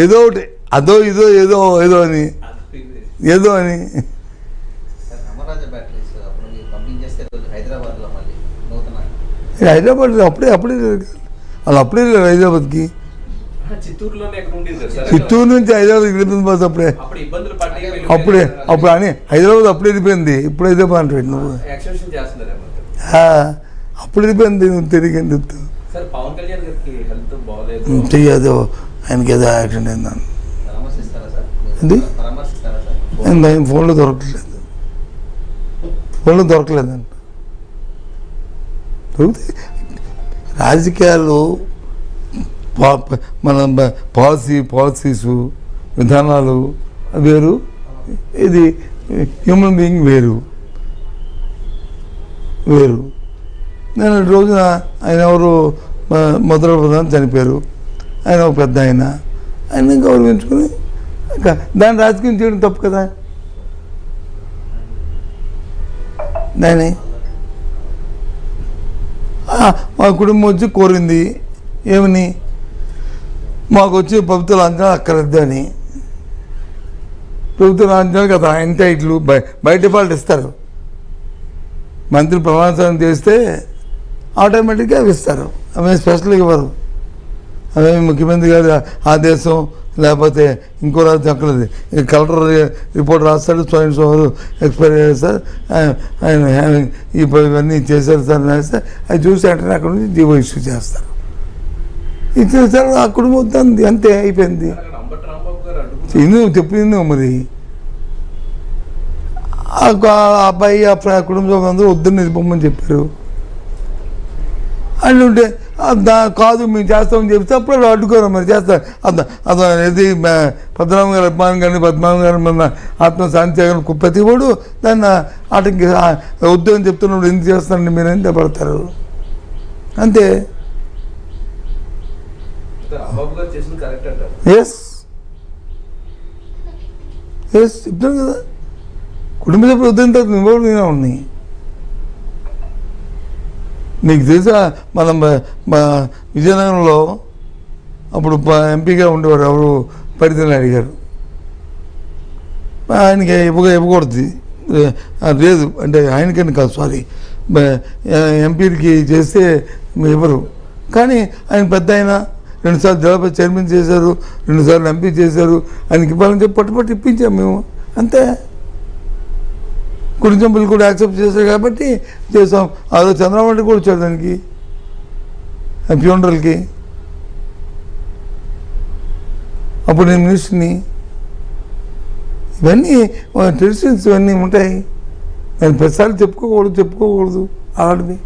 ఏదో ఒకటి అదో ఇదో ఏదో ఏదో అని హైదరాబాద్ అప్పుడే వాళ్ళు అప్పుడే హైదరాబాద్కి చిత్తూరు నుంచి హైదరాబాద్కి వెళ్ళిపోయింది బస్ అప్పుడే అని హైదరాబాద్ అప్పుడు వెళ్ళిపోయింది. ఇప్పుడు హైదరాబాద్ అంటే నువ్వు అప్పుడు వెళ్ళిపోయింది. నువ్వు తిరిగింది చెయ్యదు ఆయనకి ఏదో యాక్సిడెంట్ అయిందని ఫోన్లో దొరకలేదండి. రాజకీయాలు మన పాలసీస్ విధానాలు వేరు, ఇది హ్యూమన్ బీయింగ్ వేరు. నేను రోజున ఆయన ఎవరు మొదటి ప్రధాని చనిపోయారు, ఆయన ఒక పెద్ద ఆయన గౌరవించుకుని దాన్ని రాజకీయం చేయడం తప్పు కదా. దాన్ని మా కుటుంబం వచ్చి కోరింది ఏమని, మాకు వచ్చి ప్రభుత్వ లాంఛనాలు అక్కర్లేదు అని. ప్రభుత్వ లాంఛనాలు కదా ఆయన టైట్లు బయట డిఫాల్ట్ ఇస్తారు. మంత్రి ప్రమాణం చేస్తే ఆటోమేటిక్గా అవి ఇస్తారు, అవి స్పెషల్గా ఇవ్వరు. అవి ముఖ్యమంత్రి గారి ఆదేశం లేకపోతే ఇంకో రాజు అక్కర్లేదు. కలెక్టర్ రిపోర్ట్ రాస్తాడు, స్వయం సోమరు ఎక్స్పైర్ చేస్తారు, ఆయన ఇవన్నీ చేశారు సార్ రాస్తే అది చూసి వెంటనే అక్కడ నుంచి జీవో ఇష్యూ చేస్తారు. ఇచ్చిన సార్ ఆ కుటుంబం వద్దంది, అంతే అయిపోయింది. చెప్పింది మరి ఆ అబ్బాయి ఆ కుటుంబ సభ్యులు అందరూ వద్దని నిలిపోమని చెప్పారు. అని ఉంటే కాదు మేము చేస్తామని చెప్తే అప్పుడు అడ్డుకోరు మరి చేస్తారు. అది పద్మనాభం గారు అభిమానం కానీ పద్మనాభం గారు మన ఆత్మశాంతి గారు ప్రతి వాడు దాన్ని ఆటకి వద్దు అని చెప్తున్నప్పుడు ఎందుకు చేస్తారండి మీరు ఎంత పడతారు అంతే. చెప్తాను కదా, కుటుంబ సభ్యులు వద్దని తర్వాత నువ్వు ఉన్నాయి. నీకు తెలుసా మనం విజయనగరంలో అప్పుడు ఎంపీగా ఉండేవారు ఎవరు పరిధిని అడిగారు, ఆయనకి ఇవ్వకూడదు లేదు అంటే ఆయనకని కాదు సారీ ఎంపీకి చేస్తే ఇవ్వరు. కానీ ఆయన పెద్ద ఆయన 2 సార్లు జిల్లా చైర్మన్ చేశారు, 2 సార్లు ఎంపీ చేశారు, ఆయనకి ఇవ్వాలని చెప్పి పట్టుపట్టు ఇప్పించాము మేము అంతే. కుటుంబ సభ్యులు కూడా యాక్సెప్ట్ చేశారు కాబట్టి చేసాం. ఆ రోజు చంద్రబాబు కూడా వచ్చాడు దానికి ఫ్యూనరల్కి. అప్పుడు నేను మినిస్టర్ని. ఇవన్నీ ట్రెడిషన్స్ ఇవన్నీ ఉంటాయి. నేను ప్రతిసారి చెప్పుకోకూడదు అలాంటివి.